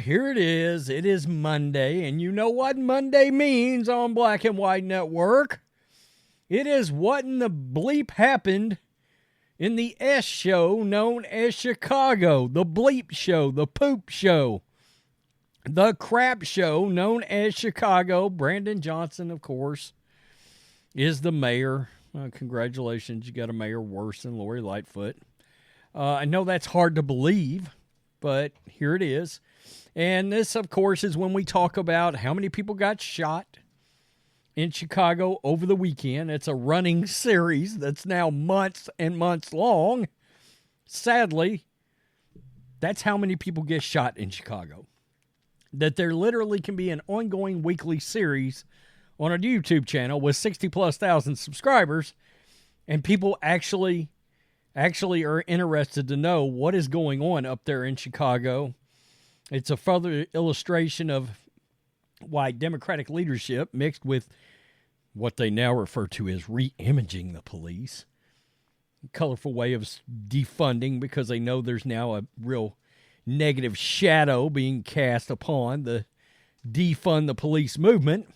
here it is. It is Monday, and you know what Monday means on Black and White Network. It is what in the bleep happened in the S show known as Chicago, the bleep show, the poop show, the crap show known as Chicago. Brandon Johnson, of course, is the mayor. Congratulations, you got a mayor worse than Lori Lightfoot. I know that's hard to believe, but here it is. And this, of course, is when we talk about how many people got shot in Chicago over the weekend. It's a running series that's now months and months long. Sadly, that's how many people get shot in Chicago. That there literally can be an ongoing weekly series on our YouTube channel with 60,000+ subscribers, and people actually are interested to know what is going on up there in Chicago. It's a further illustration of why Democratic leadership mixed with what they now refer to as re-imaging the police, a colorful way of defunding, because they know there's now a real negative shadow being cast upon the defund the police movement.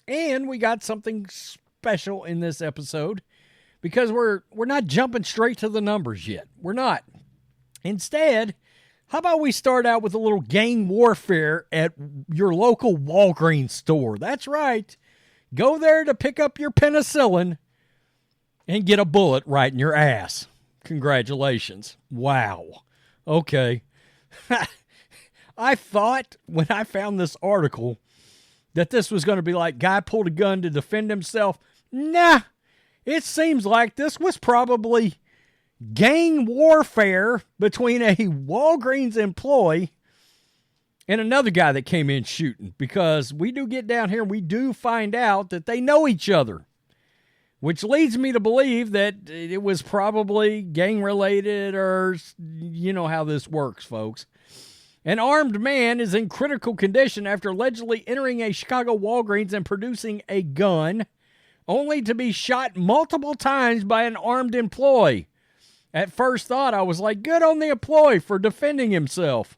And we got something special in this episode because we're not jumping straight to the numbers yet. We're not. Instead, how about we start out with a little gang warfare at your local Walgreens store? That's right. Go there to pick up your penicillin and get a bullet right in your ass. Congratulations. Wow. Okay. I thought when I found this article that this was going to be like guy pulled a gun to defend himself. Nah. It seems like this was probably gang warfare between a Walgreens employee and another guy that came in shooting, because we do get down here and we do find out that they know each other, which leads me to believe that it was probably gang related, or you know how this works, folks. An armed man is in critical condition after allegedly entering a Chicago Walgreens and producing a gun, only to be shot multiple times by an armed employee. At first thought, I was like, good on the employee for defending himself.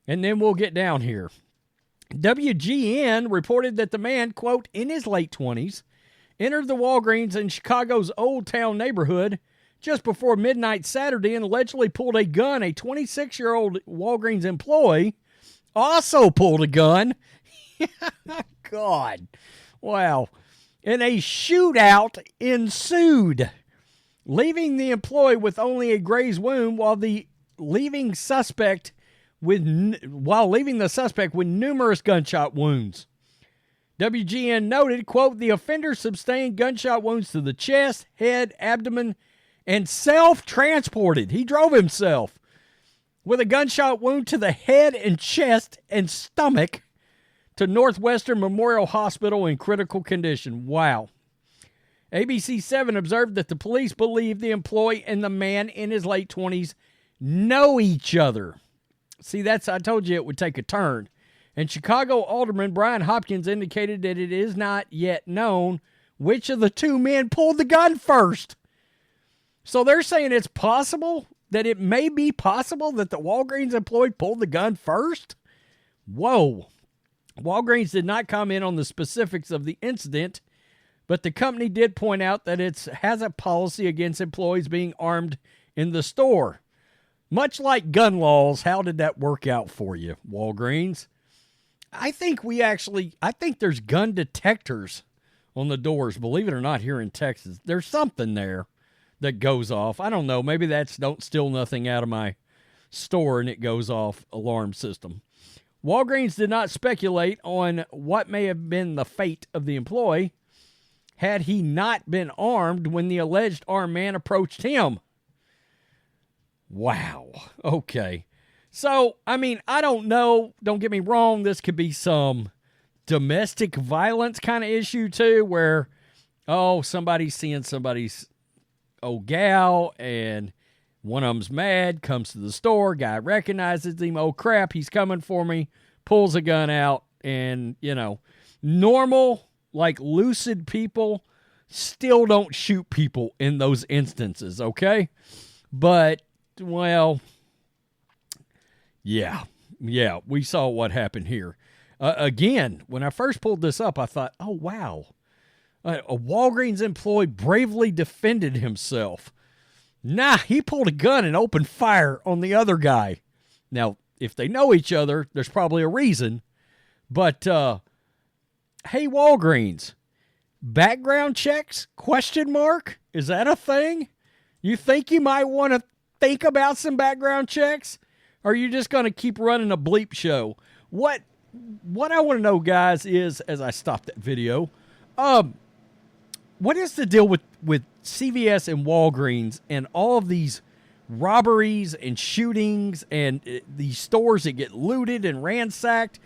And then we'll get down here. WGN reported that the man, quote, in his late 20s, entered the Walgreens in Chicago's Old Town neighborhood just before midnight Saturday and allegedly pulled a gun. A 26-year-old Walgreens employee also pulled a gun. God. Wow. And a shootout ensued, leaving the employee with only a grazed wound while leaving the suspect with numerous gunshot wounds. WGN noted, quote, the offender sustained gunshot wounds to the chest, head, abdomen, and self-transported. He drove himself with a gunshot wound to the head and chest and stomach to Northwestern Memorial Hospital in critical condition. Wow. ABC7 observed that the police believe the employee and the man in his late 20s know each other. See, I told you it would take a turn. And Chicago Alderman Brian Hopkins indicated that it is not yet known which of the two men pulled the gun first. So they're saying it's possible that it may be possible that the Walgreens employee pulled the gun first? Whoa. Walgreens did not comment on the specifics of the incident, but the company did point out that it has a policy against employees being armed in the store. Much like gun laws, how did that work out for you, Walgreens? I think there's gun detectors on the doors, believe it or not, here in Texas. There's something there that goes off. I don't know. Maybe that's don't steal nothing out of my store and it goes off alarm system. Walgreens did not speculate on what may have been the fate of the employee had he not been armed when the alleged armed man approached him. Wow. Okay. So, I mean, I don't know. Don't get me wrong. This could be some domestic violence kind of issue too, where, somebody's seeing somebody's old gal and one of them's mad, comes to the store, guy recognizes him, oh crap, he's coming for me, pulls a gun out, and, normal, like lucid people still don't shoot people in those instances, okay? But, well, yeah, Yeah, we saw what happened here. Again, when I first pulled this up, I thought, oh, wow. A Walgreens employee bravely defended himself. Nah, he pulled a gun and opened fire on the other guy. Now, if they know each other, there's probably a reason. But, hey, Walgreens, background checks? Question mark? Is that a thing? You think you might want to think about some background checks? Or are you just going to keep running a bleep show? What I want to know, guys, is, as I stop that video, what is the deal with CVS and Walgreens and all of these robberies and shootings and these stores that get looted and ransacked?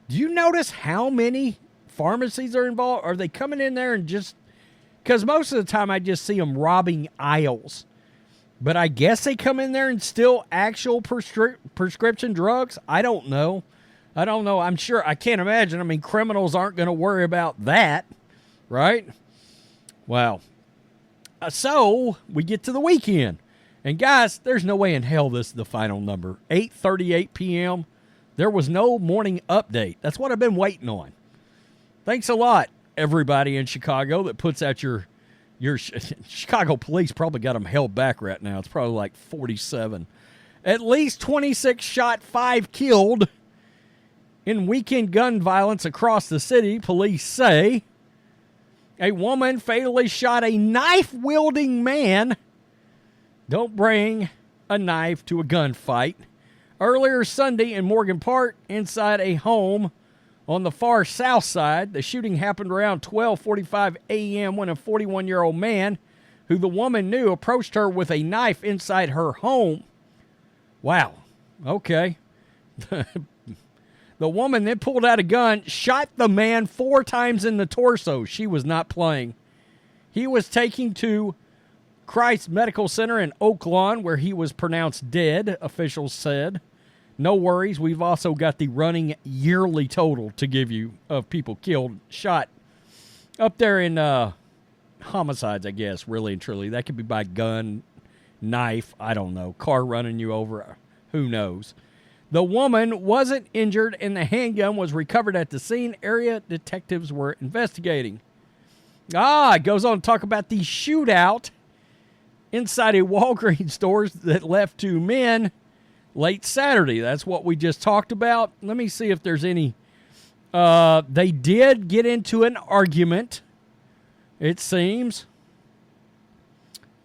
Do you notice how many pharmacies are involved? Are they coming in there and just... Because most of the time I just see them robbing aisles. But I guess they come in there and steal actual prescription drugs? I don't know. I'm sure. I can't imagine. I mean, criminals aren't going to worry about that, right? Wow. So we get to the weekend. And guys, there's no way in hell this is the final number. 8:38 p.m. There was no morning update. That's what I've been waiting on. Thanks a lot, everybody in Chicago that puts out your Chicago police probably got them held back right now. It's probably like 47. At least 26 shot, 5 killed in weekend gun violence across the city, police say. A woman fatally shot a knife-wielding man. Don't bring a knife to a gunfight. Earlier Sunday in Morgan Park, inside a home on the far south side, the shooting happened around 12:45 a.m. when a 41-year-old man, who the woman knew, approached her with a knife inside her home. Wow. Okay. The woman then pulled out a gun, shot the man 4 times in the torso. She was not playing. He was taken to Christ Medical Center in Oak Lawn, where he was pronounced dead, officials said. No worries, we've also got the running yearly total to give you of people killed, shot up there in homicides, I guess, really and truly. That could be by gun, knife, I don't know, car running you over, who knows. The woman wasn't injured and the handgun was recovered at the scene. Area detectives were investigating. It goes on to talk about the shootout inside a Walgreens store that left 2 men late Saturday. That's what we just talked about. Let me see if there's any. They did get into an argument, it seems.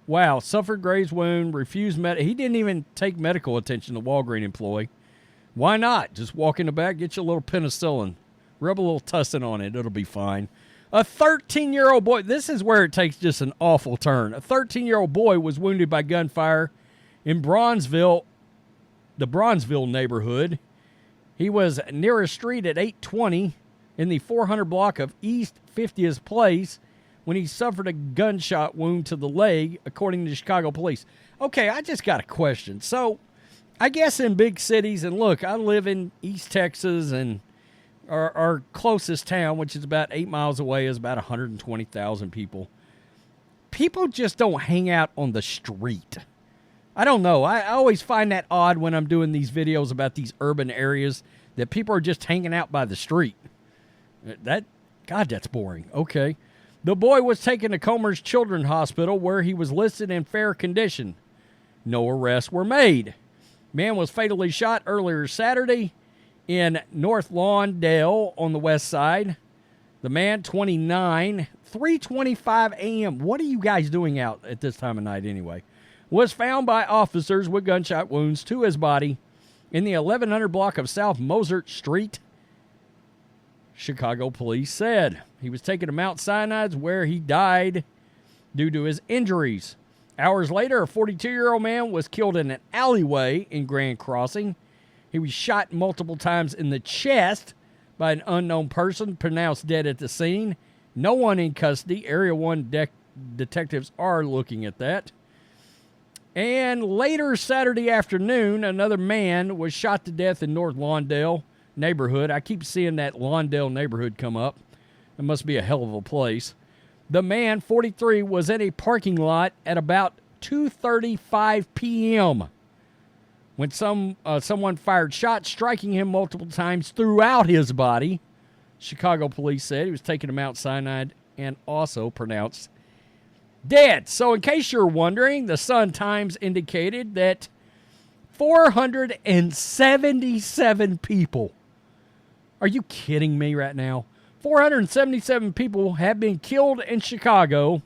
Wow, suffered graze wound, refused he didn't even take medical attention, the Walgreens employee. Why not? Just walk in the back, get you a little penicillin, rub a little tussin on it, it'll be fine. A 13-year-old boy, this is where it takes just an awful turn. A 13-year-old boy was wounded by gunfire in Bronzeville, the Bronzeville neighborhood. He was near a street at 820 in the 400 block of East 50th Place when he suffered a gunshot wound to the leg, according to Chicago police. Okay, I just got a question. So, I guess in big cities, and look, I live in East Texas, and our closest town, which is about 8 miles away, is about 120,000 people. People just don't hang out on the street. I don't know. I always find that odd when I'm doing these videos about these urban areas, that people are just hanging out by the street. God, that's boring. Okay. The boy was taken to Comer's Children's Hospital, where he was listed in fair condition. No arrests were made. Man was fatally shot earlier Saturday in North Lawndale on the west side. The man, 29, 3:25 a.m. What are you guys doing out at this time of night anyway? Was found by officers with gunshot wounds to his body in the 1100 block of South Mozart Street, Chicago police said. He was taken to Mount Sinai's, where he died due to his injuries. Hours later, a 42-year-old man was killed in an alleyway in Grand Crossing. He was shot multiple times in the chest by an unknown person, pronounced dead at the scene. No one in custody. Area 1 detectives are looking at that. And later Saturday afternoon, another man was shot to death in North Lawndale neighborhood. I keep seeing that Lawndale neighborhood come up. It must be a hell of a place. The man, 43, was in a parking lot at about 2:35 p.m. when someone fired shots, striking him multiple times throughout his body. Chicago police said he was taken to Mount Sinai and also pronounced dead. So in case you're wondering, the Sun-Times indicated that 477 people. Are you kidding me right now? 477 people have been killed in Chicago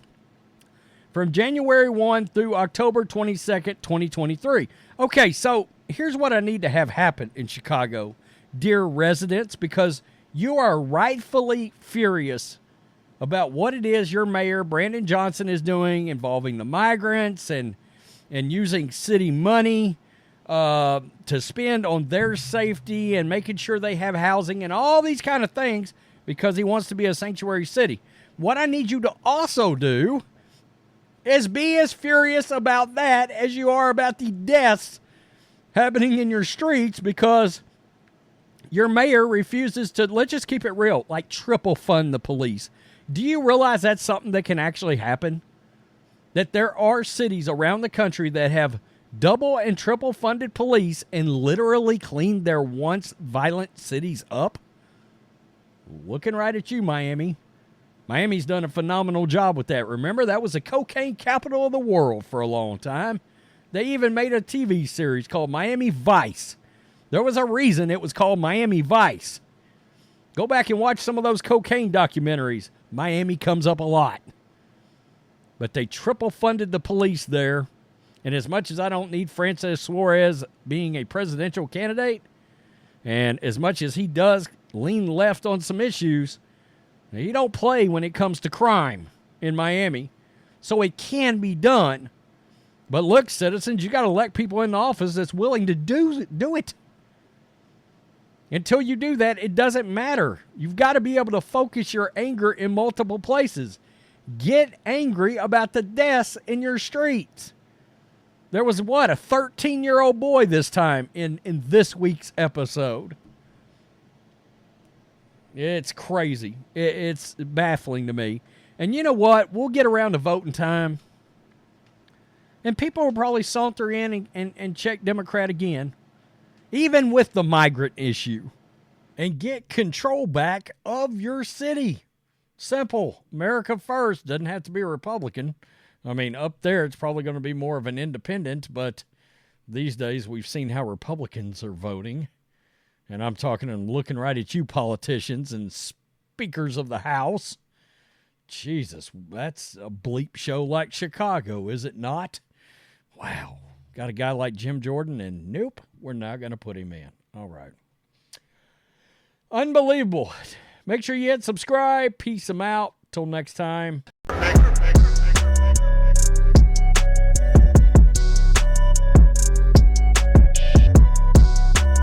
from January 1 through October 22nd, 2023. Okay, so here's what I need to have happen in Chicago, dear residents, because you are rightfully furious about what it is your mayor, Brandon Johnson, is doing involving the migrants and using city money to spend on their safety and making sure they have housing and all these kind of things because he wants to be a sanctuary city. What I need you to also do is be as furious about that as you are about the deaths happening in your streets because your mayor refuses to, let's just keep it real, like triple fund the police. Do you realize that's something that can actually happen? That there are cities around the country that have double and triple funded police and literally cleaned their once violent cities up? Looking right at you, Miami. Miami's done a phenomenal job with that. Remember, that was the cocaine capital of the world for a long time. They even made a TV series called Miami Vice. There was a reason it was called Miami Vice. Go back and watch some of those cocaine documentaries. Miami comes up a lot. But they triple funded the police there. And as much as I don't need Francis Suarez being a presidential candidate, and as much as he does lean left on some issues, he don't play when it comes to crime in Miami. So it can be done. But look, citizens, you got to elect people in office that's willing to do it. Until you do that, it doesn't matter. You've got to be able to focus your anger in multiple places. Get angry about the deaths in your streets. There was, a 13-year-old boy this time in this week's episode. It's crazy. It's baffling to me. And you know what? We'll get around to voting time. And people will probably saunter in and check Democrat again. Even with the migrant issue. And get control back of your city. Simple. America first. Doesn't have to be a Republican. I mean, up there, it's probably going to be more of an independent, but these days we've seen how Republicans are voting. And I'm talking and looking right at you politicians and speakers of the House. Jesus, that's a bleep show like Chicago, is it not? Wow. Got a guy like Jim Jordan, and nope, we're not going to put him in. All right. Unbelievable. Make sure you hit subscribe. Peace them out. Till next time.